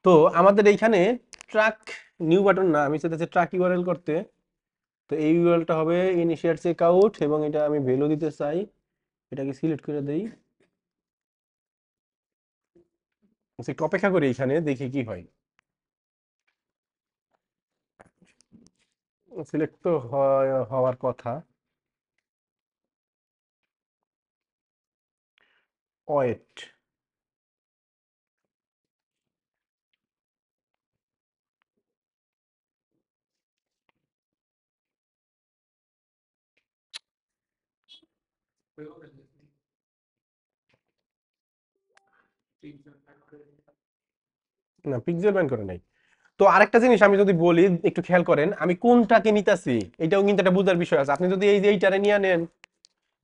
তো আমাদের এইখানে ট্রাক নিউ বাটন না, আমি চাইতেছি ট্রাক ইউআরএল করতে। তো এই ইউআরএলটা হবে ইনিশিয়েট চেক আউট, এবং এটা আমি ভ্যালু দিতে চাই। এটাকে সিলেক্ট করে দেই। আচ্ছা, একটু অপেক্ষা করি, এখানে দেখি কি হয়। সিলেক্ট তো হওয়ার কথা। ওয়েট। না, পিক্সেল ব্যান করে নাই। তো আরেকটা জিনিস আমি যদি বলি, একটু খেয়াল করেন আমি কোনটাকে নিতেছি। এটাও কিন্তু একটা বুঝার বিষয় আছে। আপনি যদি এই যে এইটারে নিয়ে নেন,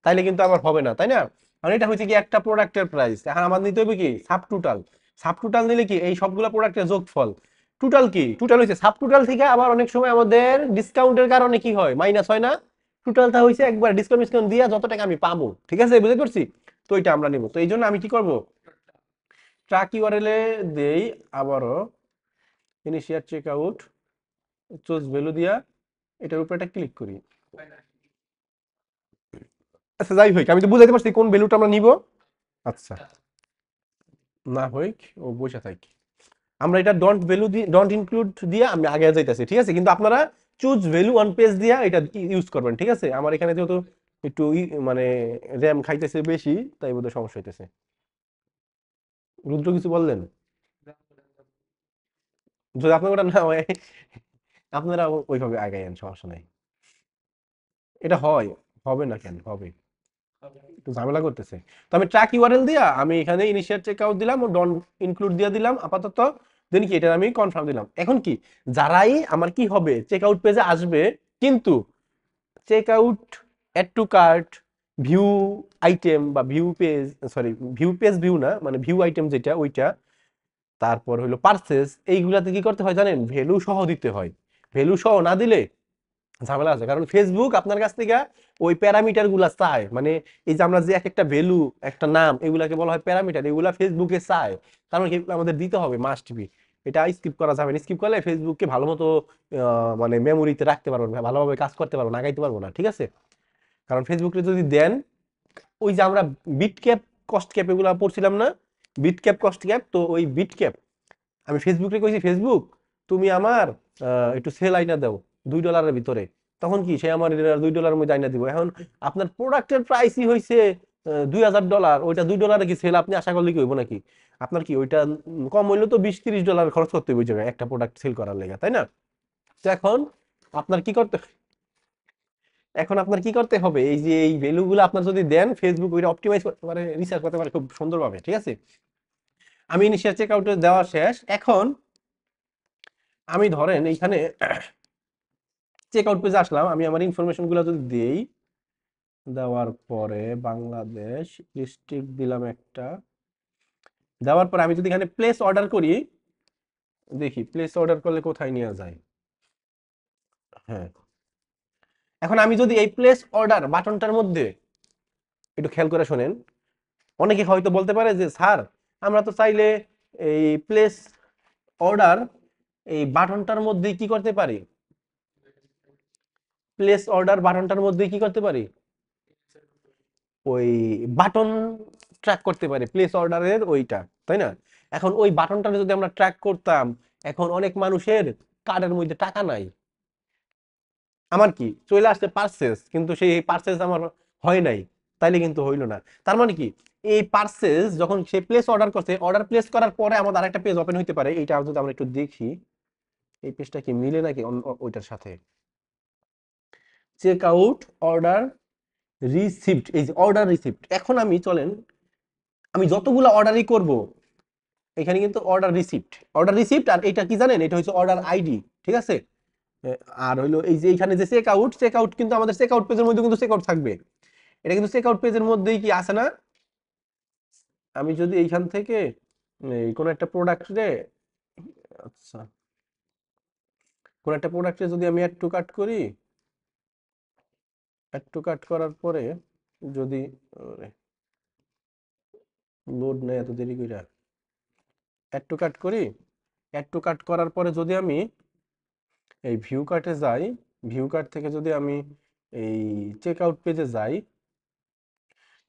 তাইলে কিন্তু আবার হবে না, তাই না? কারণ এটা হচ্ছে কি একটা প্রোডাক্টের প্রাইস, এখন আমার নিতে হবে কি সাব টোটাল। সাব টোটাল নিলে কি এই সবগুলা প্রোডাক্টের যোগফল। টোটাল কি, টোটাল হচ্ছে সাব টোটাল থেকে আবার অনেক সময় আমাদের ডিসকাউন্টের কারণে কি হয়, মাইনাস হয় না? টোটালটা হইছে একবার ডিসকাউন্ট ডিসকাউন্ট দিয়ে যত টাকা আমি পাবো, ঠিক আছে, বুঝতে পারছি। তো এটা আমরা নিব, তো এই জন্য আমি কি করব, ট্রাক ইউআরএল এ দেই আবারও initiate check out, choose value দিয়া এটার উপর একটা ক্লিক করি। আচ্ছা যাই হোক, আমি তো বুঝাইতে পারছি কোন ভ্যালুটা আমরা নিব। আচ্ছা, না হইক, ও বসে থাক। আমরা এটা ডন্ট ভ্যালু দিয়ে, ডন্ট ইনক্লুড দিয়ে আমি আগে যাইতেছি, ঠিক আছে, কিন্তু আপনারা চুজ ভ্যালু অন পেজ দিয়া এটা ইউজ করবেন, ঠিক আছে। আমার এখানে যেহেতু একটু মানে র্যাম খাইতেছে বেশি, তাই বোধহয় সমস্যা হইতেছে। রুদ্র কিছু বললেন? যদি আপনার ওটা না হয়, আপনারা ওইভাবে আগাইয়েন, সমস্যা নাই। এটা হয়, হবে না কেন, হবে। একটু ঝামেলা করতেছে। তো আমি ট্র্যাক ইউআরএল দিয়া আমি এখানে ইনিশিয়েট চেক আউট দিলাম ও ডন ইনক্লুড দিয়ে দিলাম আপাতত। দেন কি এটা আমি কনফার্ম দিলাম। এখন কি, যারাই আমার কি হবে চেক আউট পেজে আসবে, কিন্তু check out, add to cart, view item বা view page, sorry view page, view না মানে ভিউ আইটেম যেটা ওইটা, তারপর হলো পার্সেস, এইগুলাতে কি করতে হয় জানেন, ভ্যালু সহ দিতে হয়। ভ্যালু সহ না দিলে ঝামেলা আছে, কারণ ফেসবুক আপনার কাছ থেকে ওই প্যারামিটার গুলা চায়, মানে এই যে আমরা যে এক একটা ভ্যালু, একটা নাম, এগুলাকে বলা হয় প্যারামিটার, এগুলা ফেসবুকে চায়। তার মানে এগুলো আমাদের দিতে হবে, মাস্ট বি। এটা স্কিপ করা যাবে না, স্কিপ করলে ফেসবুককে ভালো মতো মানে মেমোরিতে রাখতে পারবো না, ভালোভাবে কাজ করতে পারবো না, আগাইতে পারবো না, ঠিক আছে। কারণ ফেসবুকে যদি দেন, ওই যে আমরা বিট ক্যাপ, কস্ট ক্যাপ এগুলো পড়ছিলাম না, বিট ক্যাপ কস্ট ক্যাপ, তো ওই বিট ক্যাপ আমি ফেসবুকে কইছি, ফেসবুক তুমি আমার একটু সেল আইনা দাও $2 ভিতরে। তখন কি সে আমার $2 মধ্যে আইনা দিব। এখন আপনার প্রোডাক্টের প্রাইসই হয়েছে $2,000, ওইটা $2 কি সেল আপনি আশা করলে কি হইব নাকি? আপনার কি ওইটা কম হইলে তো $20-30 খরচ করতে হবে ওই জায়গায় একটা প্রোডাক্ট সেল করার লেগে, তাই না? তো এখন আপনার কি করতে, এখন আপনার কি করতে হবে, এই যে এই ভ্যালু গুলো আপনার যদি দেন, ফেসবুক ওইটা অপটিমাইজ করতে পারে, রিসার্চ করতে পারে খুব সুন্দরভাবে, ঠিক আছে। আমি ইনিশিয়াল চেক আউটে দেওয়া শেষ। এখন আমি ধরেন এইখানে চেক আউট পেজে আসলাম, আমি আমার ইনফরমেশন গুলো যদি দিই, দেওয়ার পরে বাংলাদেশ ডিস্ট্রিক্ট দিলাম একটা, দেওয়ার পরে আমি যদি এখানে প্লেস অর্ডার করি, দেখি প্লেস অর্ডার করলে কোথায় নিয়ে যায়। হ্যাঁ, এখন আমি যদি এই প্লেস অর্ডার বাটনটার মধ্যে একটু খেয়াল করে শোনেন, অনেকে হয়তো বলতে পারে যে স্যার, আমরা তো চাইলে এই প্লেস অর্ডার এই বাটনটার মধ্যে কি করতে পারি, প্লেস অর্ডার বাটনটার মধ্যে কি করতে পারি, ওই বাটন ট্র্যাক করতে পারি প্লেস অর্ডারের ওইটা, তাই না? এখন ওই বাটনটা যদি আমরা ট্র্যাক করতাম, এখন অনেক মানুষের কার্ডের মধ্যে টাকা নাই, আমার কি চলে আসছে পার্সেস, কিন্তু সেই পার্সেস আমার হয় নাই, তাইলে কিন্তু হইলো না। তার মানে কি, এই পার্সেস যখন সে প্লেস অর্ডার করছে, অর্ডার প্লেস করার পরে আমাদের আরেকটা পেজ ওপেন হইতে পারে, এইটা যদি আমরা একটু দেখি, এই পেজটা কি মিলে নাকি ওইটার সাথে। চেক আউট, অর্ডার রিসিপ্ট, এই যে অর্ডার রিসিপ্ট, এখন আমি চলেন আমি যতগুলো অর্ডারই করব, এখানে কিন্তু অর্ডার রিসিপ্ট, অর্ডার রিসিপ্ট, আর এটা কি জানেন, এটা হচ্ছে অর্ডার আইডি, ঠিক আছে। এ, আর হইলো এই যে এখানে যে চেক আউট, চেক আউট কিন্তু আমাদের চেক আউট পেজের মধ্যে কিন্তু চেক আউট থাকবে, এটা কিন্তু চেক আউট পেজের মধ্যেই কি আছে না। আমি যদি এইখান থেকে এই কোন একটা প্রোডাক্টে, আচ্ছা, কোন একটা প্রোডাক্টে যদি আমি অ্যাড টু কার্ট করি, অ্যাড টু কার্ট করার পরে যদি লোড নেয় এত দেরি করে, অ্যাড টু কার্ট করি, অ্যাড টু কার্ট করার পরে যদি আমি এই ভিউ কার্টে যাই, ভিউ কার্ট থেকে যদি আমি এই চেক আউট পেজে যাই,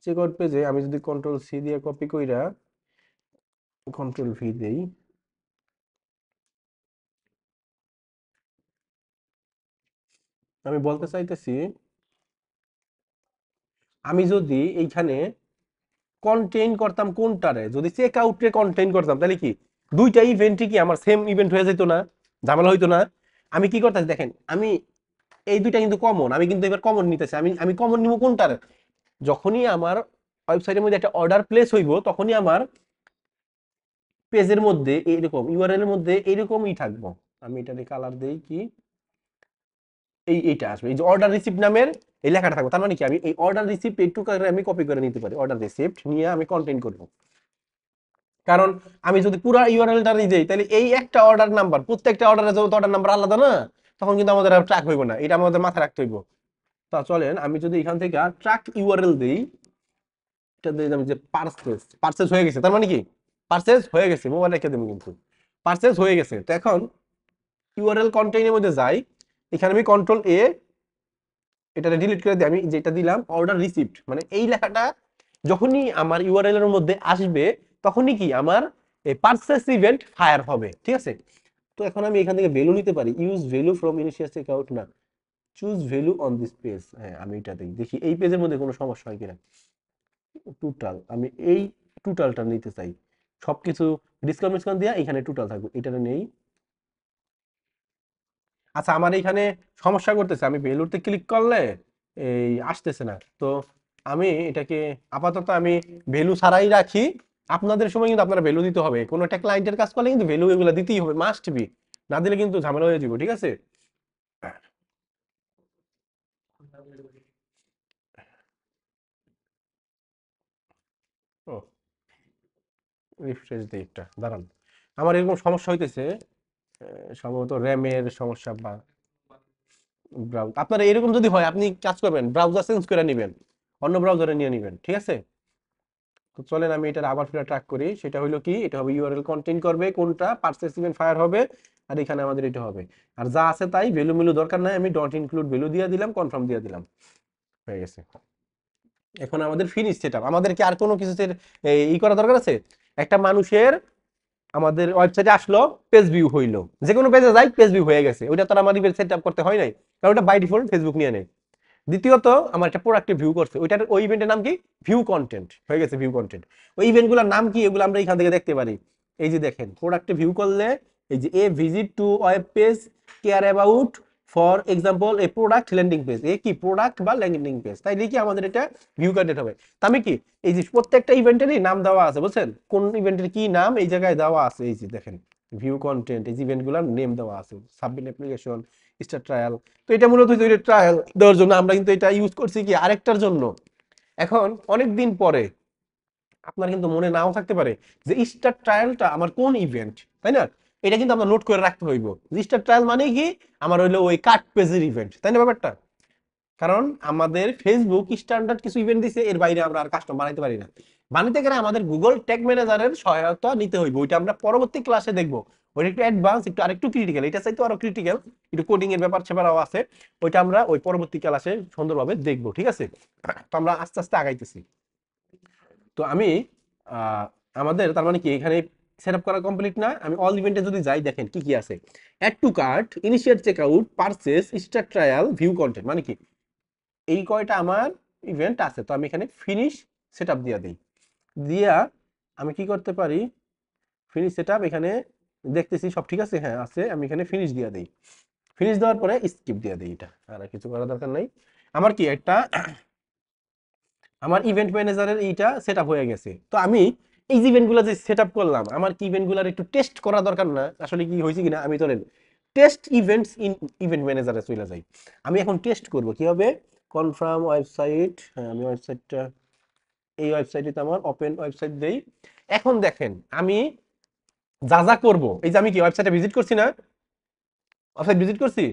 চেক আউট পেজে আমি যদি কন্ট্রোল সি দিয়ে কপি কইরা কন্ট্রোল ভি দেই, আমি বলতে চাইতেছি আমি যদি এইখানে কন্টেইন করতাম কোনটারে, যদি চেক আউটে কন্টেইন করতাম তাহলে কি দুইটা ইভেন্টই কি আমার সেম ইভেন্ট হয়ে যেত না, ঝামেলা হইতো না। আমি কি করতেছি দেখেন, আমি এই দুইটা কিন্তু কমন, আমি কিন্তু এবার কমন নিতেছি, আমি আমি কমন নিব কোনটার, যখনই আমার ওয়েবসাইটের মধ্যে একটা অর্ডার প্লেস হইব তখনই আমার পেজের মধ্যে এইরকম ইউআরএল এর মধ্যে এইরকমই থাকবো। আমি এটারে কালার দেই কি এইটা আসবে, এই যে অর্ডার রিসিপ্ট নামের এই লেখাটা থাকবে, তার মানে কি আমি এই অর্ডার রিসিপ্ট এইটুকু আমি কপি করে নিতে পারি, অর্ডার রিসিপ্ট নিয়ে আমি কন্টেন্ট করব। কারণ আমি যদি পুরো ইউআরএলটা নিয়ে যাই তাহলে এই একটা অর্ডার নাম্বার, প্রত্যেকটা অর্ডারের যত অর্ডার নাম্বার আলাদা না, তখন কিন্তু আমাদের আর ট্র্যাক হইব না, এটা আমাদের মাথায় রাখতে হইব। তা চলেন আমি যদি এখান থেকে ট্র্যাক ইউআরএল দেই, এটা দিয়ে আমি যে পারচেজ, পারচেজ হয়ে গেছে, তার মানে কি পারচেজ হয়ে গেছে, মোবাইল রেখে দেবো কিন্তু পারচেজ হয়ে গেছে। তো এখন ইউআরএল কন্টেইনের মধ্যে যাই, এখানে আমি কন্ট্রোল এ এটা ডিলিট করে দিই, আমি যেটা দিলাম অর্ডার রিসিপ্ট, মানে এই লেখাটা যখনই আমার ইউআরএল এর মধ্যে আসবে তখনই কি আমার এই পারচেজ ইভেন্ট ফায়ার হবে, ঠিক আছে। তো এখন আমি এখান থেকে ভ্যালু নিতে পারি, use value from initial checkout না, choose value on this page. হ্যাঁ আমি এটা দেখি দেখি এই পেজের মধ্যে কোনো সমস্যা হয় কিনা। টোটাল, আমি এই টোটালটা নিতে চাই, সবকিছু ডিসকাউন্ট ডিসকাউন্ট দিয়ে এখানে টোটাল থাকবে, এটা নেই। আচ্ছা আমার এখানে সমস্যা করতেছে, আমি ভ্যালুতে ক্লিক করলে এই আসতেছে না, তো আমি এটাকে আপাতত আমি ভ্যালু ছাড়াই রাখি। আপনাদের সময় কিন্তু আপনারা ভ্যালু দিতে হবে, কোনো একটা ক্লায়েন্টের কাজ করলে কিন্তু ভ্যালু এগুলো দিতেই হবে, মাস্ট বি, না দিলে কিন্তু ঝামেলা হয়ে যাবে, ঠিক আছে। ও রিফ্রেশ দিই একটা, দাঁড়ান, আমার এরকম সমস্যা হইতেছে, সম্ভবত র্যামের সমস্যা বা ব্রাউজ, আপনার এরকম যদি হয় আপনি কাজ করবেন ব্রাউজার চেঞ্জ করে নেবেন, অন্য ব্রাউজারে নিয়ে নেবেন, ঠিক আছে। তো চলেন আমি এটা আবার ফিরে ট্র্যাক করি, সেটা হলো কি এটা হবে ইউআরএল কন্টেইন করবে কোনটা, পারচেজ ইভেন্ট ফায়ার হবে, আর এখানে আমাদের এটা হবে, আর যা আছে তাই, ভ্যালু মিলু দরকার নাই, আমি ডট ইনক্লুড ভ্যালু দিয়ে দিলাম, কনফার্ম দিয়ে দিলাম, হয়ে গেছে। এখন আমাদের ফিনিশ সেটআপ, আমাদের কি আর কোনো কিছু ই করা দরকার আছে, একটা মানুষের আমাদের ওয়েবসাইটে আসলো, পেজ ভিউ হইলো, যে কোনো পেজে যাই পেজ ভিউ হয়ে গেছে, ওইটা তো আর আমার সেট আপ করতে হয় নাই, কারণ ওটা বাই ডিফল্ট ফেসবুক নিয়ে নেয়। দ্বিতীয়ত আমার একটা প্রোডাক্টে ভিউ করছে, ওইটার ওই ইভেন্টের নাম কি, ভিউ কন্টেন্ট, হয়ে গেছে ভিউ কন্টেন্ট। ওই ইভেন্টগুলোর নাম কি এগুলো আমরা এখান থেকে দেখতে পারি, এই যে দেখেন প্রোডাক্টে ভিউ করলে এই যে a visit to web page care about for example a product landing page, a key product বা ল্যান্ডিং পেজ, তাই কি আমাদের এটা ভিউ কন্টেন্ট হবে। তা আমি কি এই যে প্রত্যেকটা ইভেন্টেরই নাম দেওয়া আছে, বুঝছেন কোন ইভেন্টের কি নাম এই জায়গায় দেওয়া আছে, এই যে দেখেন ভিউ কন্টেন্ট, এই ইভেন্টগুলোর নেম দেওয়া আছে, সাবমিট অ্যাপ্লিকেশন, স্টার ট্রায়াল। তো এটা মূলত ট্রায়াল দেওয়ার জন্য আমরা কিন্তু এটা ইউজ করছি কি আরেকটার জন্য। এখন অনেক দিন পরে আপনার কিন্তু মনে নাও থাকতে পারে যে স্টার ট্রায়ালটা আমার কোন ইভেন্ট, তাই না, এটা কিন্তু আমরা নোট করে রাখতে হইব, যে স্টার ট্রায়াল মানে কি আমার হইলো ওই কাট পেজের ইভেন্ট, তাই না ব্যাপারটা। কারণ আমাদের ফেসবুক স্ট্যান্ডার্ড কিছু ইভেন্ট দিছে, এর বাইরে আমরা আর কাস্টম বানাইতে পারি না, বানাইতে গেলে আমাদের গুগল ট্যাগ ম্যানেজারের সহায়তা নিতে হইব, ওইটা আমরা পরবর্তী ক্লাসে দেখবো, ওইটা একটু অ্যাডভান্স, একটু আরেকটু ক্রিটিক্যাল, এটা চাইতে আরো ক্রিটিক্যাল, একটু কোডিং এর ব্যাপার সেবারও আছে, ওইটা আমরা ওই পরবর্তী ক্লাসে সুন্দরভাবে দেখবো, ঠিক আছে। তো আমরা আস্তে আস্তে আগাইতেছি। তো আমি আহ, আমাদের তার মানে কি এখানে সেট আপ করা কমপ্লিট না, আমি অল ইভেন্টে যদি যাই দেখেন কি কি আছে, add to cart, initiate checkout, purchase, start trial, view content, মানে কি এই কয়টা আমার ইভেন্ট আছে। তো আমি এখানে ফিনিশ সেটআপ দিয়ে দিই, দিয়া আমি কি করতে পারি, ফিনিশ সেটআপ এখানে দেখতেছি সব ঠিক আছে, হ্যাঁ আছে, আমি এখানে ফিনিশ দিয়ে দিই, ফিনিশ দেওয়ার পরে স্কিপ দিয়ে দিই, এটা আর কিছু করার দরকার নাই। আমার কি একটা আমার ইভেন্ট ম্যানেজারের এইটা সেটআপ হয়ে গেছে। তো আমি এই যে ইভেন্টগুলো যে সেটআপ করলাম, আমার কি ইভেন্টগুলোর একটু টেস্ট করা দরকার না, আসলে কি হয়েছে কিনা, আমি ধরেন টেস্ট ইভেন্টস ইন ইভেন্ট ম্যানেজারে চলে যাই, আমি এখন টেস্ট করব কিভাবে, কনফার্ম ওয়েবসাইট, হ্যাঁ আমি ওয়েবসাইটটা এই ওয়েবসাইটে আমার ওপেন ওয়েবসাইট দেই। এখন দেখেন আমি যা যা করবো, এই যে আমি কি ওয়েবসাইটে ভিজিট করছি না, ওয়েবসাইট ভিজিট করছি,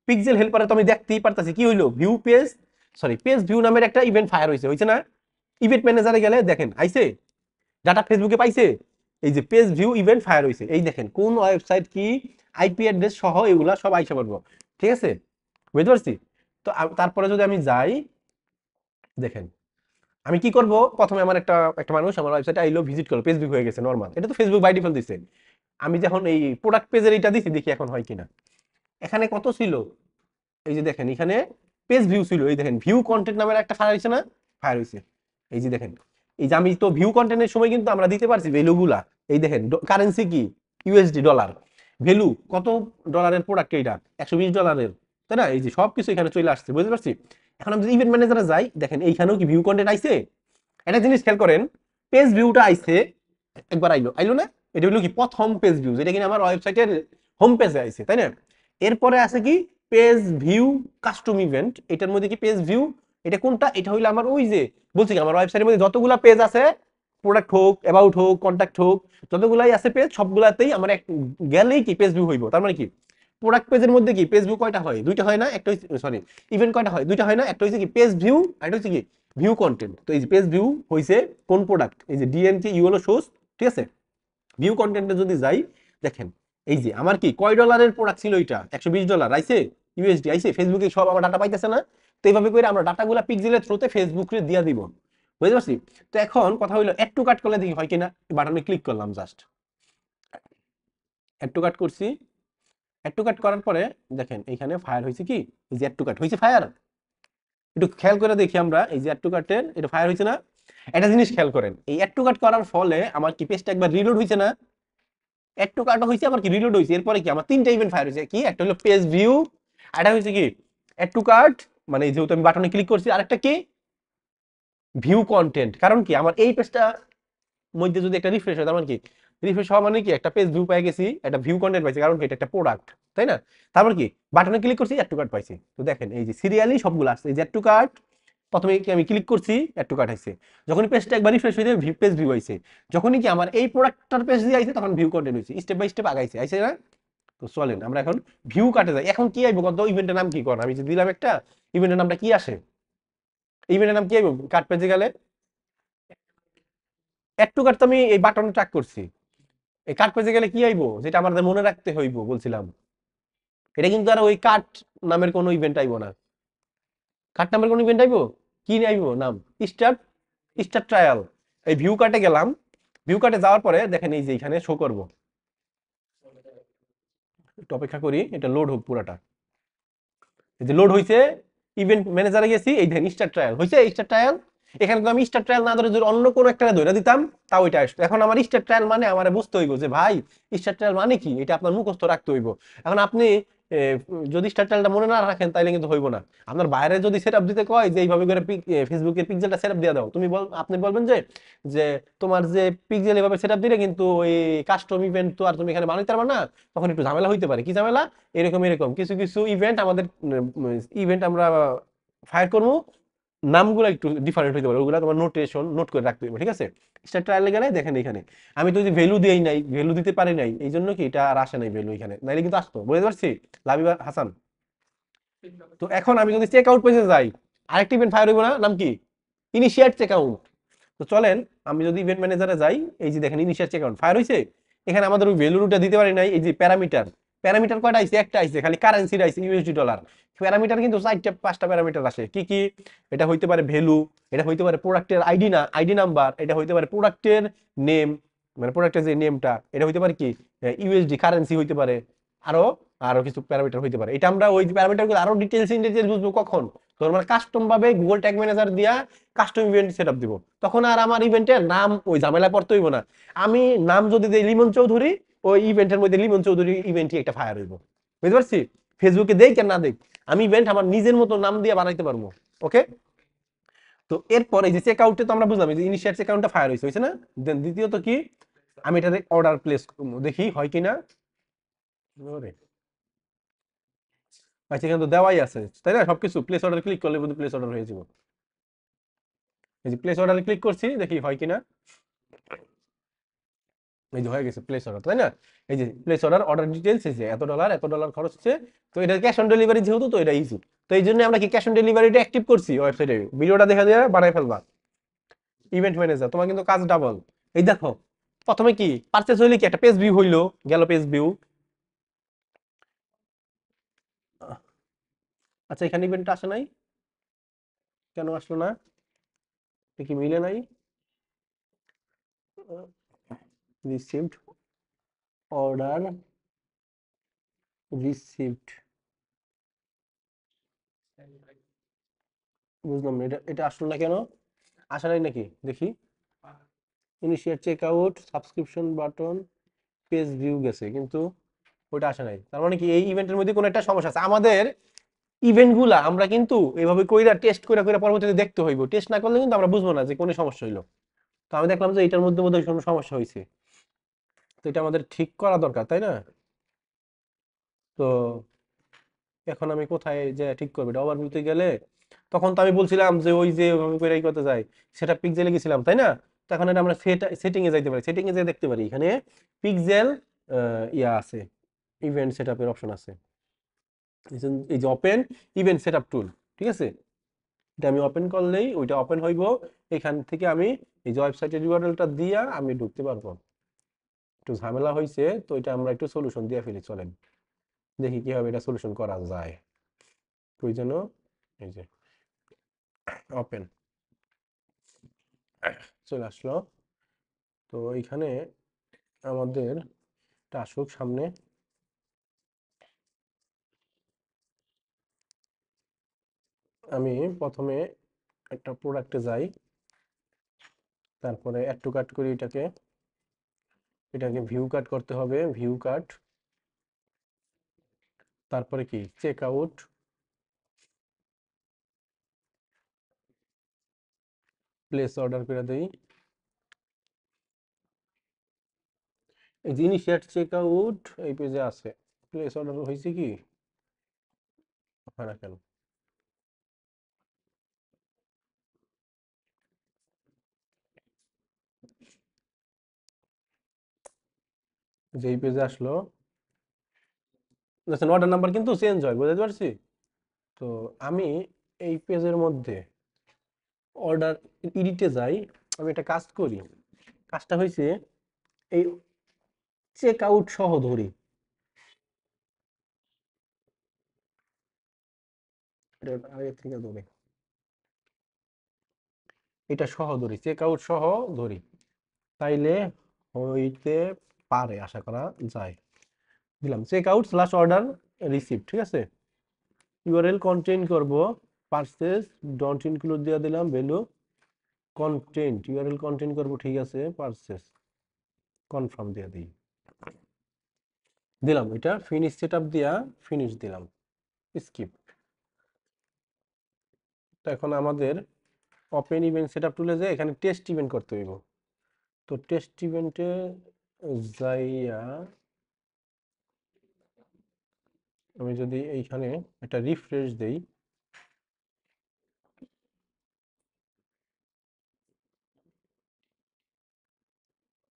পিক্সেল হেল্পারে তো আমি দেখতেই পারতাছি কি হইলো, view page, sorry page view নামের একটা ইভেন্ট ফায়ার হয়েছে, হয়েছে না। ইভেন্ট ম্যানেজারে গেলে দেখেন আইছে, ডাটা ফেসবুকে পাইছে, এই যে পেজ ভিউ ইভেন্ট ফায়ার হয়েছে, এই দেখেন কোন ওয়েবসাইট কি আইপি অ্যাড্রেস সহ এগুলা সব আইসা পড়বো, ঠিক আছে, বুঝতে পারছি। তো তারপরে যদি আমি যাই, দেখেন আমি কি করব, প্রথমে আমার একটা একটা মানুষ আমার ওয়েবসাইটে আইলো, ভিজিট করলো, পেজ ভিউ হয়ে গেছে নরমাল, এটা তো ফেসবুক বাই ডিফল্ট দিছে। আমি যখন এই প্রোডাক্ট পেজের এটা দিছি, দেখি এখন হয় কিনা। এখানে কত ছিল, এই যে দেখেন এখানে পেজ ভিউ ছিল, এই দেখেন ভিউ কন্টেন্ট নামের একটা ফায়ার হয়েছে না, ফায়ার হয়েছে। এই যে দেখেন, এই যে আমি তো ভিউ কন্টেন্টের সময় কিন্তু আমরা দিতে পারছি ভ্যালুগুলা, এই দেখেন কারেন্সি কি ইউএসডি ডলার, ভ্যালু কত ডলারের প্রোডাক্ট, এইটা $120, তাই না, এই যে সবকিছু এখানে চলে আসছে, বুঝতে পারছি। এখন আমি যদি ইভেন্ট ম্যানেজারে যাই, দেখেন এইখানেও কি ভিউ কন্টেন্ট আইছে, একটা জিনিস খেয়াল করেন, পেজ ভিউটা আইছে, একবার আইলো আইলো না, এটা হলো কি প্রথম পেজ ভিউ, যেটা কিনা আমার ওয়েবসাইটের হোম পেজে আইছে, তাই না। এরপরে আছে কি পেজ ভিউ কাস্টম ইভেন্ট, এটার মধ্যে কি পেজ ভিউ, এটা কোনটা, এটা হইলো আমার ওই যে বলছি কি আমার ওয়েবসাইটের মধ্যে যতগুলা পেজ আছে, প্রোডাক্ট হোক, অ্যাবাউট হোক, কন্ট্যাক্ট হোক, যতগুলাই আছে পেজ, সবগুলাতেই আমার এক গেলেই কি পেজ ভিউ হইব। তার মানে কি প্রোডাক্ট পেজের মধ্যে কি পেজ ভিউ কয়টা হয়, দুইটা হয় না, একটা সরি ইভেন্ট কয়টা হয়, দুইটা হয় না, একটা হচ্ছে কি পেজ ভিউ, আর একটা হচ্ছে কি ভিউ কন্টেন্ট। তো এই যে পেজ ভিউ হইছে কোন প্রোডাক্ট, এই যে ডিএনটি ইউএলও শোস, ঠিক আছে। ভিউ কন্টেন্টে যদি যাই, দেখেন এই যে আমার কি কয় ডলারের প্রোডাক্ট ছিল, এটা $120 আইছে, ইউএসডি আইছে, ফেসবুকে সব আমার ডাটা পাইতেছে না। তো এইভাবে করে আমরা ডাটাগুলা পিক্সেলের থ্রুতে ফেসবুকে দিয়া দিব, বুঝতে পারছি। তো এখন কথা হইলো অ্যাড টু কার্ট করলে দেখি হয় কিনা, বাটনে ক্লিক করলাম, জাস্ট অ্যাড টু কার্ট করছি। অ্যাড টু কার্ট করার পরে দেখেন এইখানে ফায়ার হয়েছে কি, এই যে অ্যাড টু কার্ট হয়েছে ফায়ার, একটু খেয়াল করে দেখি আমরা, এই যে অ্যাড টু কার্টের এটা ফায়ার হয়েছে না। একটা জিনিস খেয়াল করেন, এই অ্যাড টু কার্ট করার ফলে আমার কি পেজটা একবার রিলোড হয়েছে না, অ্যাড টু কার্ট হয়েছে, আবার কি রিলোড হয়েছে, এরপরে কি আমার তিনটা ইভেন্ট ফায়ার হয়েছে, কি একটা হলো পেজ ভিউ, এটা হয়েছে কি অ্যাড টু কার্ট, মানে যেহেতু আমি বাটনে ক্লিক করছি, আরেকটা কি ভিউ কন্টেন্ট। কারণ কি আমার এই পেজটা মধ্যে যদি একটা রিফ্রেশ হয়, তার মানে কি রিফ্রেশ হওয়া মানে কি একটা পেজ ভিউ পেয়ে গেছি, একটা ভিউ কন্টেন্ট পাইছি, কারণ কি এটা একটা প্রোডাক্ট, তাই না। তারপর কি বাটনে ক্লিক করছি, অ্যাড টু কার্ট পাইছি। তো দেখেন এই যে সিরিয়ালি সবগুলো আসছে, এই যে অ্যাড টু কার্ট, প্রথমে কি আমি ক্লিক করছি, অ্যাড টু কার্ট আইছে, যখনই পেজটা একবার রিফ্রেশ হয়ে যায় পেজ ভিউ আইছে, যখনই কি আমার এই প্রোডাক্টটার পেজ দিয়ে আইছে, তখন ভিউ কন্টেন্ট হইছে, স্টেপ বাই স্টেপ আগাইছে, আইছে না। তো চলেন আমরা এখন ভিউ কাটে যাই, এখন কি আইবো কত, ইভেন্টের নাম কি করেন, আমি যে দিলাম একটা ইভেন্টের নামটা কি আসে, ইভেন্টের নাম কি আইবো কাট পেজে গেলে, অ্যাড টু কার্ট তো আমি এই বাটন ট্র্যাক করছি, এই কাট পেজে গেলে কি আইবো, যেটা আমাদের মনে রাখতে হইব বলছিলাম, এটা কিন্তু আর ওই কাট নামের কোনো ইভেন্ট আইবো না, কাট নামের কোনো ইভেন্ট আইবো, কি আইবো নাম, স্টার্ট স্টার্ট ট্রায়াল। এই ভিউ কাটে গেলাম, ভিউ কাটে যাওয়ার পরে দেখেন এই যে এখানে শো করব, একটু অপেক্ষা করি এটা লোড হোক পুরাটা, এই যে লোড হইছে, ইভেন্ট ম্যানেজারে গেছি, এই দেখেন স্টার ট্রায়াল হইছে, স্টার ট্রায়াল। এখানে তো আমি স্টার ট্রায়াল না ধরে যদি অন্য কোনো একটা ধরে দিতাম, তাও এটা আসতো। এখন আমার স্টার ট্রায়াল মানে আমার বুঝতে হইব যে ভাই স্টার ট্রায়াল মানে কি, এটা আপনার মুখস্থ রাখতে হইব। এখন আপনি যদি স্টার ট্রায়ালটা মনে না রাখেন, তাইলে কিন্তু হইব না। আপনার বাইরে যদি সেটআপ দিতে কয় যে এইভাবে করে ফেসবুকের পিক্সেলটা সেটআপ দিয়ে দাও, তুমি আপনি বলবেন যে যে তোমার যে পিক্সেল এভাবে সেটআপ দিলে কিন্তু ওই কাস্টম ইভেন্ট তো আর তুমি এখানে বানাইতে পারবে না, তখন একটু ঝামেলা হইতে পারে। কি ঝামেলা, এরকম এরকম কিছু কিছু ইভেন্ট আমাদের ইভেন্ট আমরা ফায়ার করবো, নামগুলো একটু ডিফারেন্ট হইতে পারে, ওগুলো তোমার নোটেশন নোট করে রাখতে হবে, ঠিক আছে। স্টার ট্রায়ালে গেলে দেখেন এখানে আমি তো ভ্যালু দিই নাই, ভ্যালু দিতে পারি নাই, এই জন্য কি এটা আর আসে নাই ভ্যালু, এখানে নাইলে কিন্তু আসতো, বুঝতে পারছি লাবিবা হাসান। তো এখন আমি যদি চেক আউট পেজে যাই, আরেকটি ইভেন্ট ফায়ার হইব না, নাম কি ইনিশিয়েট চেক আউট। তো চলেন আমি যদি ইভেন্ট ম্যানেজারে যাই, এই যে দেখেন ইনিশিয়েট চেক আউট ফায়ার হইছে, এখানে আমাদের ওই ভ্যালুটা দিতে পারি নাই, এই যে প্যারামিটার, প্যারামিটার কয়টা আইছে, একটা আইছে খালি কারেন্সি আইছে ইউএসডি ডলার। প্যারামিটার কিন্তু চারটা পাঁচটা প্যারামিটার আসে, কি কি, এটা হইতে পারে ভ্যালু, এটা হইতে পারে প্রোডাক্টের আইডি না আইডি নাম্বার, এটা হইতে পারে প্রোডাক্টের নেম, মানে প্রোডাক্টের যে নেমটা, এটা হইতে পারে কি ইউএসডি কারেন্সি হইতে পারে, আরো আরো কিছু প্যারামিটার হইতে পারে। এটা আমরা ওই প্যারামিটারগুলো আরো ডিটেইলস ইন ডিটেইলস বুঝবো কখন, তো আমরা কাস্টম ভাবে গুগল ট্যাগ ম্যানেজার দিয়া কাস্টম ইভেন্ট সেটআপ দিব, তখন আর আমার ইভেন্টের নাম ওই ঝামেলা পড়তে হইব না। আমি নাম যদি দেই লিমন চৌধুরী, ওই ইভেন্টের মধ্যে লিমন চৌধুরী ইভেন্টই একটা ফায়ার হইব, বুঝতে পারছি। ফেসবুকে দেই কেন না দেই, আমি ইভেন্ট আমার নিজের মতো নাম দিয়ে বানাইতে পারবো, ওকে। তো এরপর এই যে চেক আউটে তো আমরা বুঝলাম যে ইনিশিয়াল চেক আউটটা ফায়ার হয়েছে না। দেন দ্বিতীয়ত কি, আমি এটাতে অর্ডার প্লেস দেখি হয় কিনা, আচ্ছা এখানে তো দেওয়াই আছে তাই না, সবকিছু প্লেস অর্ডার ক্লিক করলে কিন্তু প্লেস অর্ডার হয়ে যাব। এই যে প্লেস অর্ডারে ক্লিক করছি, দেখি হয় কিনা, এই যে হয়ে গেছে প্লেস অর্ডার, তাই না। এই যে প্লেস অর্ডার, অর্ডার ডিটেইলস, এই যে এত ডলার খরচ হচ্ছে। তো এটা ক্যাশ অন ডেলিভারি যেহেতু, তো এটা ইজি। তো এই জন্য আমরা কি ক্যাশ অন ডেলিভারিটা অ্যাক্টিভ করছি ওয়েবসাইটে, ভিডিওটা দেখা দিয়ে বানাই ফেলবা। ইভেন্ট ম্যানেজার তোমার কিন্তু কাজ ডাবল, এই দেখো প্রথমে কি পারচেজ হইলে কি একটা পেজ ভিউ হইলো, গেল পেজ ভিউ। আচ্ছা এখানে ইভেন্টটা আসে নাই, কেন আসলো না? এটা কি মিলে নাই? রিসিভড, অর্ডার রিসিভড, বুঝলাম না, এটা এটা আসলো না কেন? আসে নাই নাকি দেখি। Initiate check out, subscription button, page view গেছে কিন্তু ওইটা আসে নাই। তার মানে কি এই ইভেন্টের মধ্যে কোনো একটা সমস্যা আছে। আমাদের ইভেন্ট গুলা আমরা কিন্তু এইভাবে কইরা টেস্ট কইরা কইরা পরবর্তীতে দেখতে হইব, টেস্ট না করলে কিন্তু আমরা বুঝবো না যে কোন সমস্যা হইলো। তো আমি দেখলাম যে এটার মধ্যে বোধহয় কোনো সমস্যা হয়েছে, তো এটা আমাদের ঠিক করা দরকার, তাই না? তো এখন আমি কোথায় যে ঠিক করবো? এটা ওভারভিউতে গেলে, তখন তো আমি বলছিলাম যে ওই যে ওইভাবে করে ই করতে যাই, সেটা পিক্সেলে গেছিলাম তাই না? তো এখন এটা আমরা সেটিং এ যাইতে পারি, সেটিং এ যেয়ে দেখতে পারি এখানে পিক্সেল ইয়া আছে, ইভেন্ট সেটআপের অপশন আছে। এই যে ওপেন ইভেন্ট সেটআপ টুল, ঠিক আছে? এটা আমি ওপেন করলেই ওইটা ওপেন হইব। এখান থেকে আমি এই যে ওয়েবসাইটের ইউআরএলটা দিয়া আমি ঢুকতে পারবো। একটু ঝামেলা হয়েছে, তো এটা আমরা একটু সলিউশন দিয়ে ফেলি, চলেন দেখি কিভাবে এটা সলিউশন করা যায়। তো ওই জন্য এই যে ওপেন চলে আসলো। তো এইখানে আমাদের এটা আসুক সামনে। আমি প্রথমে একটা প্রোডাক্টে যাই, তারপরে অ্যাড টু কার্ট করি, এটাকে এটাকে ভিউ কাট করতে হবে, ভিউ কাট। তারপরে কি চেক আউট, প্লেস অর্ডার করে দেই। এই যে ইনিশিয়েট চেক আউট এই পেজে আছে, প্লেস অর্ডার হয়েছে কি হয় না কেন? যে এই পেজে আসলো, দেখেন অর্ডার নাম্বার কিন্তু চেঞ্জ হয়, বুঝতে পারছি। তো আমি এই পেজের মধ্যে অর্ডার এডিটে যাই, আমি একটা কাজ করি। কাজটা হয়েছে এই চেক আউট সহ ধরি, এটা আগে থেকে ধরি, এটা সহ ধরি, চেক আউট সহ ধরি, তাইলে হইতে পারে, আশা করা যায়। দিলাম check out slash order receive, ঠিক আছে। ইউআরএল কন্টেইন করব পারচেজ, ডন্ট ইনক্লুড দিয়ে দিলাম ভ্যালু, কন্টেন্ট ইউআরএল কন্টেইন করব, ঠিক আছে, পারচেজ কনফার্ম দিয়ে দিই, দিলাম এটা ফিনিশ সেটআপ দিয়া ফিনিশ দিলাম, স্কিপ। তো এখন আমাদের ওপেন ইভেন্ট সেটআপ টুলে যায়, এখানে টেস্ট ইভেন্ট করতে হইব। তো টেস্ট ইভেন্টে যাইয়া আমি যদি এইখানে একটা রিফ্রেশ দেই,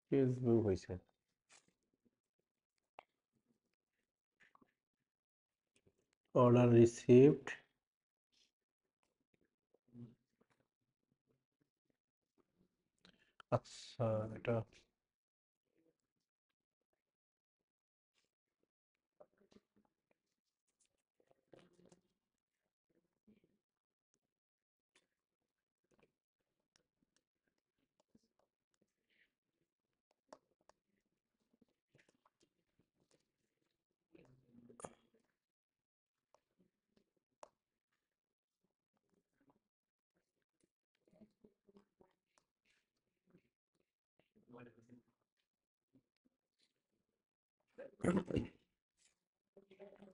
ফেসবুক হয়েছে, অর্ডার রিসিভড, আচ্ছা এটা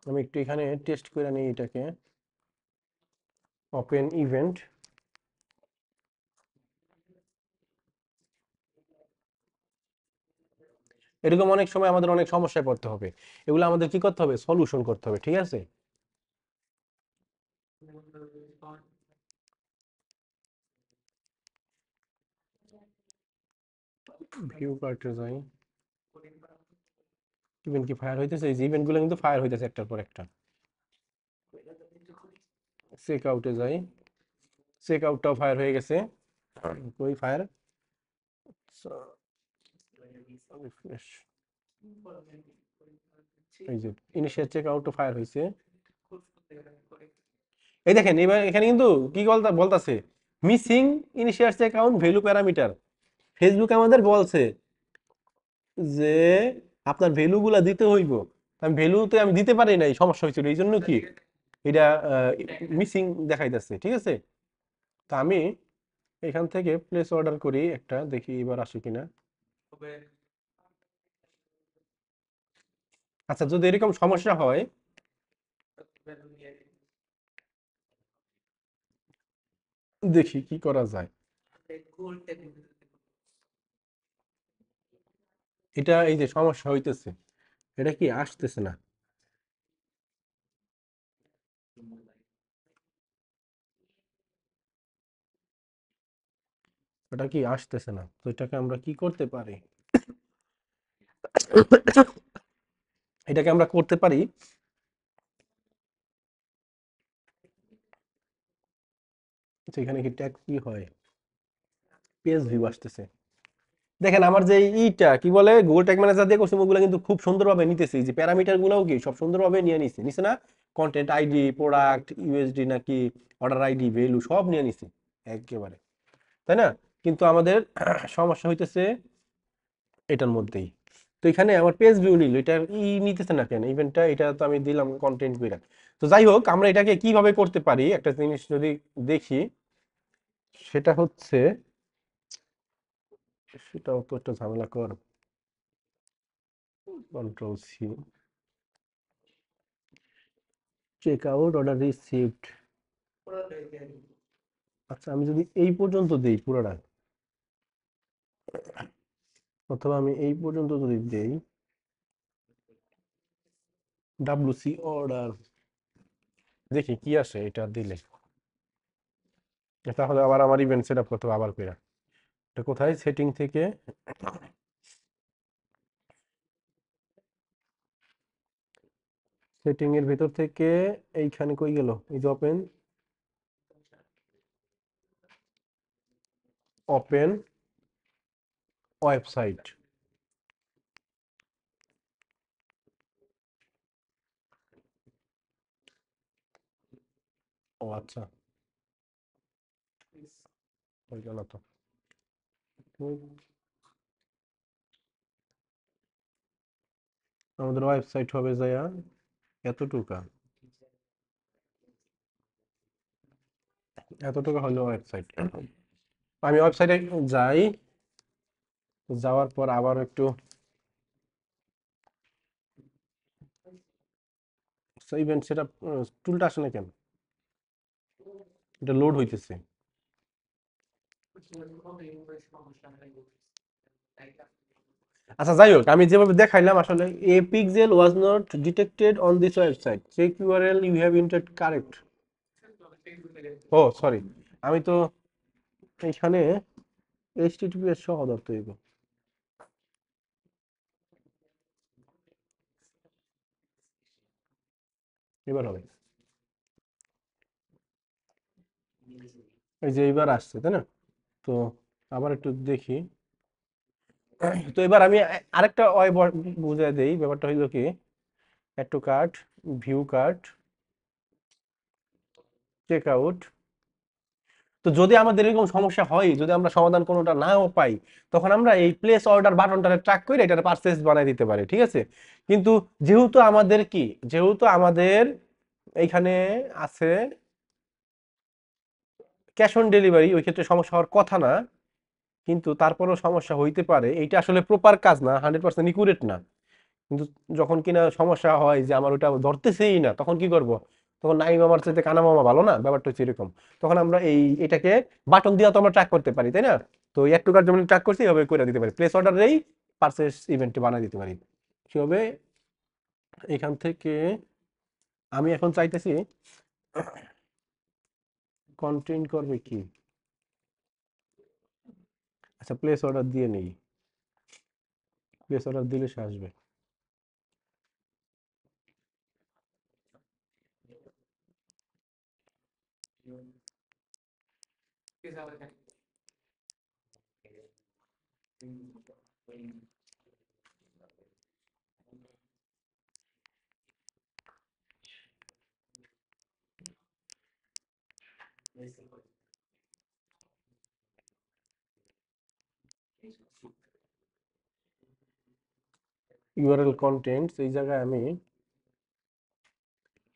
আমি একটু এখানে টেস্ট করে নিই এটাকে, ওপেন ইভেন্ট। এরকম অনেক সময় আমাদের অনেক সমস্যায় পড়তে হবে, এগুলো আমাদের কি করতে হবে, সলিউশন করতে হবে, ঠিক আছে। ভিউ কার্টে যাই, ইভেন্ট কি ফায়ার হইতেছে? এই যে ইভেন্ট গুলো কিন্তু ফায়ার হইতেছে একটার পর একটা। চেক আউটে যাই, চেক আউটটাও ফায়ার হয়ে গেছে, কই ফায়ার, রিফ্রেশ, এই যে ইনিশিয়াল চেক আউট ফায়ার হয়েছে। এই দেখেন এবার এখানে কিন্তু কি বলতাছে, missing initial check out value parameter. Facebook আমাদের বলছে যে আপনার ভ্যালু গুলা দিতে হইব, আমি ভ্যালুতে আমি দিতে পারি নাই, সমস্যা হয়েছিল, এই জন্য কি এটা মিসিং দেখাইতেছে। ঠিক আছে, তা আমি এখান থেকে প্লেস অর্ডার করি একটা, দেখি এবার আসে কিনা। আচ্ছা, যদি এরকম সমস্যা হয়, দেখি কি করা যায়। এটা এই যে সমস্যা হইতেছে, এটা কি আসতেছে না, এটা কি আসতেছে না, তো এটাকে আমরা কি করতে পারি? এটাকে আমরা করতে পারি, যে এখানে কি ট্যাগ কি হয়, পেজ ভিউ আসতেছে। দেখেন আমার যে ইটা কি বলে গুগল ট্যাগ ম্যানেজার দিয়ে করছি, ওগুলো কিন্তু খুব সুন্দরভাবে নিতেছে, যে প্যারামিটার গুলোও কি সব সুন্দরভাবে নিয়ে নিছে, নিছে না? কন্টেন্ট আইডি, প্রোডাক্ট, ইউএসডি নাকি অর্ডার আইডি, ভ্যালু সব নিয়ে নিছে একেবারে, তাই না? কিন্তু আমাদের সমস্যা হইতেছে এটার মধ্যেই। তো এখানে আমার পেজ ভিউ নিল, এটা নিতেছে না কেন ইভেন্টটা? এটা তো আমি দিলাম কন্টেন্ট কইরা। তো যাই হোক, আমরা এটাকে কিভাবে করতে পারি একটা জিনিস যদি দেখি, সেটা হচ্ছে, সেটাও তো একটা ঝামেলা কর, control C, check out order received. আচ্ছা, আমি যদি এই পর্যন্ত দেই পুরোটা, অথবা আমি এই পর্যন্ত যদি দেই ডাব্লিউসি অর্ডার, দেখি কি আসে এটা দিলে। তাহলে আবার আমার ইভেন্ট সেট আপ করতে হবে আবার করে। এটা কোথায়, সেটিং থেকে, সেটিং এর ভেতর থেকে এইখানে কই গেল, এই যে ওপেন, ওপেন ওয়েবসাইট। ও আচ্ছা, হয়ে গেল তো। আমাদের ওয়েবসাইট হবে যায়া এতটুকা, এতটুকু হলো ওয়েবসাইট। আমি ওয়েবসাইটে যাই, যাওয়ার পর আবার একটু ইভেন্ট সেট আপ টুলটা আসে না কেন, এটা লোড হইতেছে। আচ্ছা যাই হোক, আমি যেভাবে দেখাইলাম আসলে, a pixel was not detected on this website, check URL you have entered correct. Oh sorry, আমি তো এইখানে এইচটিটিপিএস সহ ধরতে হইব। এবার হবে, এই যে এইবার আসছে, তাই না? তো আবার একটু দেখি। তো এবার আমি আরেকটা বুঝাই দেই, ব্যাপারটা হইলো কি, add to cart, view cart, check out. তো যদি আমাদের এরকম সমস্যা হয়, যদি আমরা সমাধান কোনোটা নাও পাই, তখন আমরা এই প্লেস অর্ডার বাটনটারে ট্র্যাক করে এটার পারচেজ বানাই দিতে পারি। ঠিক আছে, কিন্তু যেহেতু আমাদের কি, যেহেতু আমাদের এইখানে আছে ক্যাশ অন ডেলিভারি, ওই ক্ষেত্রে সমস্যা হওয়ার কথা না, কিন্তু তারপরেও সমস্যা হইতে পারে। এইটা আসলে প্রপার কাজ না, 100% ইকুরেট না। কিন্তু যখন কিনা সমস্যা হয় যে আমার ওটা ধরতেছেই না, তখন কি করব? তখন নাইম আমার চাইতে কানা মামা ভালো না, ব্যাপারটা হচ্ছে এরকম। তখন আমরা এটাকে বাটন দিয়ে তো আমরা ট্র্যাক করতে পারি, তাই না? তো এর টু কার্ট যেমন ট্র্যাক করছি, এইভাবে করে দিতে পারি, প্লেস অর্ডারেই পারচেস ইভেন্টটি বানিয়ে দিতে পারি। কি হবে, এখান থেকে আমি এখন চাইতেছি কন্টেন্ট করবে কি, আচ্ছা প্লেস অর্ডার দিয়ে নেই, প্লেস অর্ডার দিলে সে আসবে। ইউআরএল কন্টেন্টস এই জায়গায় আমি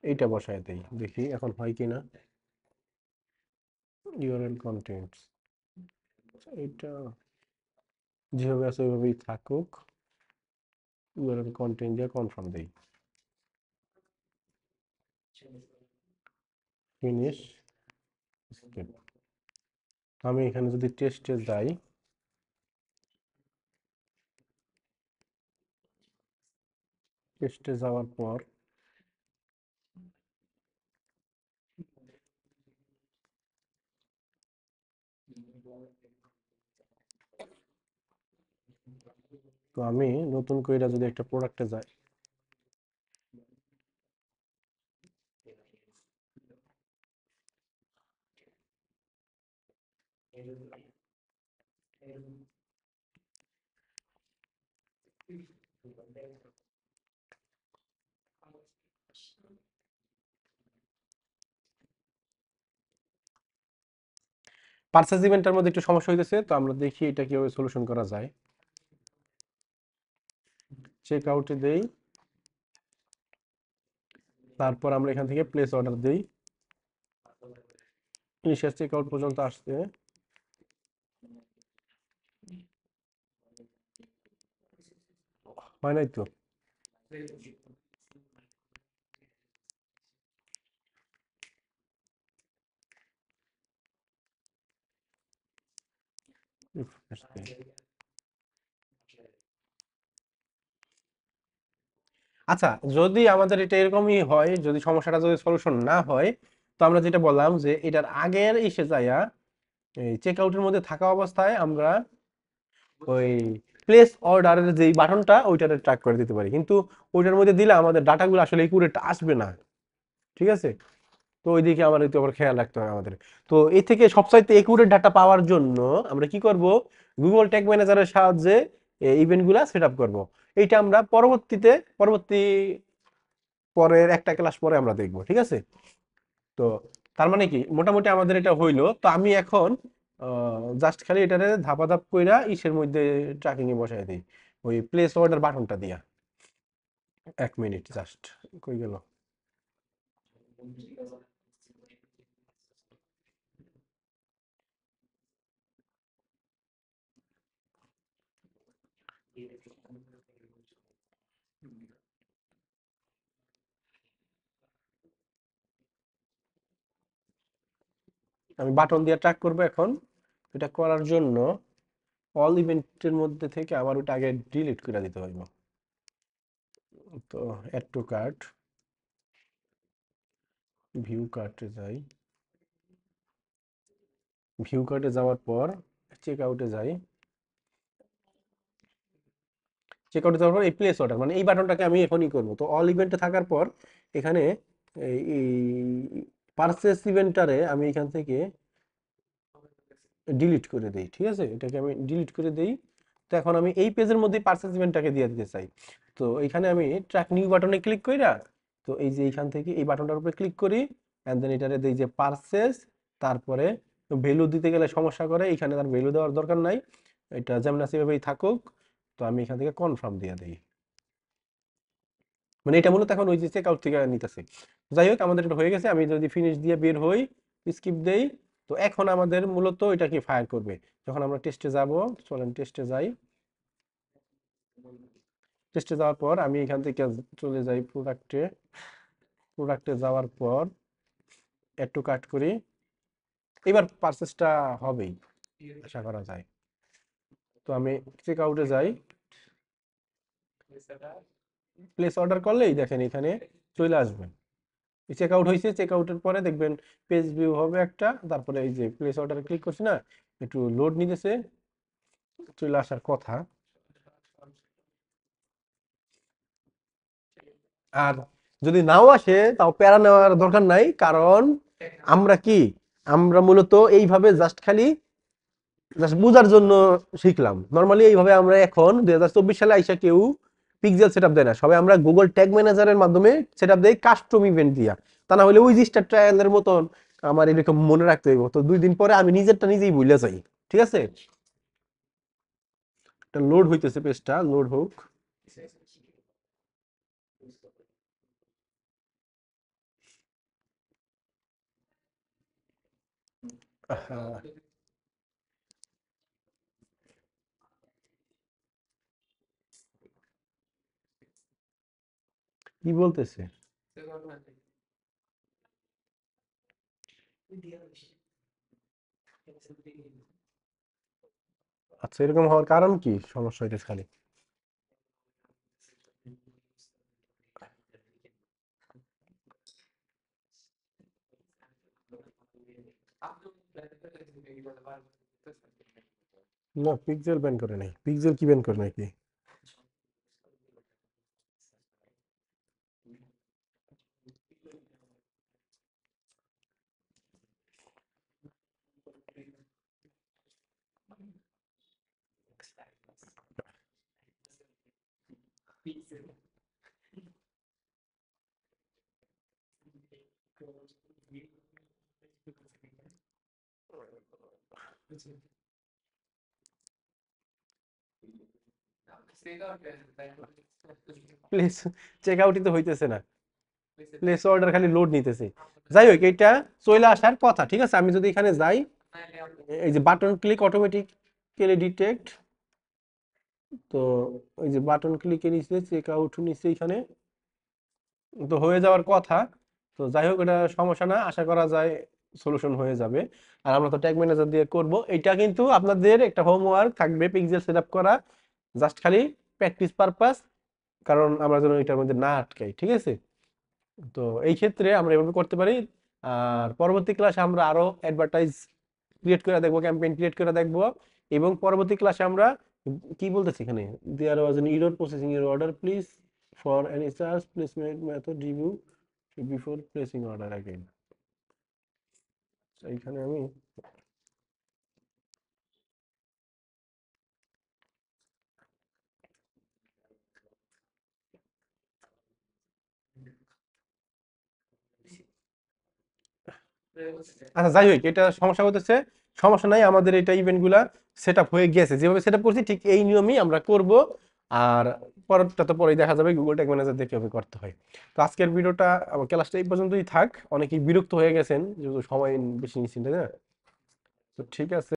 এইটা বসায় দেই, দেখি এখন হয় কিনা। ইউআরএল কন্টেন্টস এটা যেভাবে আছে ওইভাবেই থাকুক। ইউআরএল কন্টেন্ট দিয়ে কনফার্ম দেই, ফিনিশ স্কেপ। আমি এখানে যদি টেস্টে যাই, টেস্টে যাওয়ার পর তো আমি নতুন করে যদি একটা প্রোডাক্টে যাই, পার্সেস ইভেন্টের মধ্যে একটু সমস্যা হইতেছে, তো আমরা দেখি এটা কিভাবে সলিউশন করা যায়। চেক আউটে দেই, তারপর আমরা এখান থেকে প্লেস অর্ডার দেই, ইনিশিয়াল চেক আউট পর্যন্ত আসছে। হয় নাই তো, আচ্ছা যদি আমাদের এটা এরকমই হয়, যদি সমস্যাটা যদি সলিউশন না হয়, তো আমরা যেটা বললাম যে এটার আগের এসে যাইয়া এই চেক আউটের মধ্যে থাকা অবস্থায় আমরা ওই প্লেস অর্ডারের যেই বাটনটা ওইটাতে ট্র্যাক করে দিতে পারি, কিন্তু ওইটার মধ্যে দিলে আমাদের ডাটাগুলো আসলে একুরেট আসবে না। ঠিক আছে, তো ওই দিকে আমাদের একটু আবার খেয়াল রাখতে হবে আমাদের। তো এই থেকে সবচাইতে একুরেট ডাটা পাওয়ার জন্য আমরা কি করব, গুগল ট্যাগ ম্যানেজারের সাহায্যে ইভেন্টগুলো সেট আপ করবো। এইটা আমরা পরবর্তী পরের একটা ক্লাস পরে আমরা দেখবো, ঠিক আছে। তো তার মানে কি মোটামুটি আমাদের এটা হইলো। তো আমি এখন জাস্ট খালি এটারে ধাপা ধাপ কইরা ইসের মধ্যে ট্র্যাকিং এ বসাই দিই, ওই প্লেস অর্ডার বাটনটা দিয়া। 1 মিনিট জাস্ট, কই গেল। আমি বাটন দিয়ে ট্র্যাক করবো এখন। এটা করার জন্য অল ইভেন্টের মধ্যে থেকে আমার ওটা আগে ডিলিট করে দিতে হইব। তো অ্যাড টু কার্ট, ভিউ কার্টে যাই, ভিউ কার্টে যাওয়ার পর চেক আউটে যাই, চেক আউটে যাওয়ার পর এই প্লেস অর্ডার মানে এই বাটনটাকে আমি এখনই করবো। তো অল ইভেন্টে থাকার পর এখানে এই পারচেস ইভেন্টারে আমি এখান থেকে ডিলিট করে দেই, ঠিক আছে, এটাকে আমি ডিলিট করে দেই। তো এখন আমি এই পেজের মধ্যে পারচেস ইভেন্টটাকে দিয়ে দিতে চাই। তো এখানে আমি ট্র্যাক নিউ বাটনে ক্লিক কইরা, তো এই যে এইখান থেকে এই বাটনটার উপরে ক্লিক করি, এন্ড দেন এটারে দেই যে পারচেস, তারপরে ভ্যালু দিতে গেলে সমস্যা করে, এখানে তার ভ্যালু দেওয়ার দরকার নাই, এটা যেমন আছে এভাবেই থাকুক। তো আমি এখান থেকে কনফার্ম দিয়ে দিই, মানে এটা মূলত এখন ওই যে চেক আউট থেকে নিতেছে। যাই হোক আমাদের এটা হয়ে গেছে, আমি যদি ফিনিশ দিয়ে বের হই, স্কিপ দেই, তো এখন আমাদের মূলত এটা কি ফায়ার করবে। যখন আমরা টেস্টে যাব, চলেন টেস্টে যাই, টেস্টে যাওয়ার পর আমি এখান থেকে চলে যাই প্রোডাক্টে, প্রোডাক্টে যাওয়ার পর একটু কাট করি, এবার পারচেসটা হবেই আশা করা যায়। তো আমি চেক আউটে যাই, প্লেস অর্ডার করলেই দেখেন এখানে চলে আসবে চেক আউট হয়েছে। চেক আউটের পরে দেখবেন পেজ ভিউ হবে একটা, তারপরে এই যে প্লেস অর্ডারে ক্লিক করছি না, একটু লোড নিতেছে, চলে আসার কথা। আর যদি নাও আসে তাও প্যারা নেওয়ার দরকার নাই, কারণ আমরা কি, আমরা মূলত এইভাবে জাস্ট খালি জাস্ট বোঝার জন্য শিখলাম। নর্মালি এইভাবে আমরা এখন 2024 সালে আইসা কেউ পিক্সেল সেটআপ দেয় না, সবাই আমরা গুগল ট্যাগ ম্যানেজারের মাধ্যমে সেটআপ দেই কাস্টম ইভেন্ট দিয়া। তা না হলে ওই জিনিসটা ট্রায়ালের মতন আমার এরকম মনে রাখতে হইব, তো 2 দিন পরে আমি নিজেরটা নিজেই ভুলে যাই। ঠিক আছে, এটা লোড হইতেছে, পেজটা লোড হোক। হ্যাঁ, কি বলতেছে? আচ্ছা, এরকম হওয়ার কারণ কি? সমস্যা হইতেছে খালি। না, পিক্সেল ব্যান করে নাই। পিক্সেল কি ব্যান করে নাকি? প্লেস চেক আউটই তো হইতেছে না। প্লেস অর্ডার খালি লোড নিতেছে। যাই হোক, এটা চলে আসার কথা, ঠিক আছে। আমি যদি এখানে যাই, এই যে বাটন ক্লিক অটোমেটিক্যালি ডিটেক্ট, তো ওই যে বাটন ক্লিকে নিচে চেক আউট নিচে এখানে তো হয়ে যাওয়ার কথা। তো যাই হোক, এটা সমস্যা না, আশা করা যায় সলিউশন হয়ে যাবে। আর আমরা তো ট্যাগ ম্যানেজার দিয়ে করব। এটা কিন্তু আপনাদের একটা হোমওয়ার্ক থাকবে, পিক্সেল সেটআপ করা, জাস্ট খালি প্র্যাকটিস পারপাস, কারণ আমরা যেন এটার মধ্যে না আটকাই, ঠিক আছে। তো এই ক্ষেত্রে আমরা এভাবে করতে পারি। আর পরবর্তী ক্লাসে আমরা আরো অ্যাডভার্টাইজ ক্রিয়েট করে দেখবো, ক্যাম্পেইন ক্রিয়েট করে দেখবো। এবং পরবর্তী ক্লাসে আমরা কি বলতেছি এখানে, there was an error processing your order, please for any charge placement method review before placing order again. এইখানে আমি আচ্ছা, যাই হোক, এটা সমস্যা হতেছে, সমস্যা নাই, আমাদের এটা ইভেন্ট গুলা সেট আপ হয়ে গেছে, যেভাবে সেট আপ করছি ঠিক এই নিয়মেই আমরা করব। আর পরেরটা তো পরেই দেখা যাবে, গুগল ট্যাগ ম্যানেজার দিয়ে কিভাবে করতে হয়। তো আজকের ভিডিওটা, আমার ক্লাসটা এই পর্যন্তই থাক। অনেকেই বিরক্ত হয়ে গেছেন যেহেতু সময় বেশি নিচ্ছি, তাই না? তো ঠিক আছে।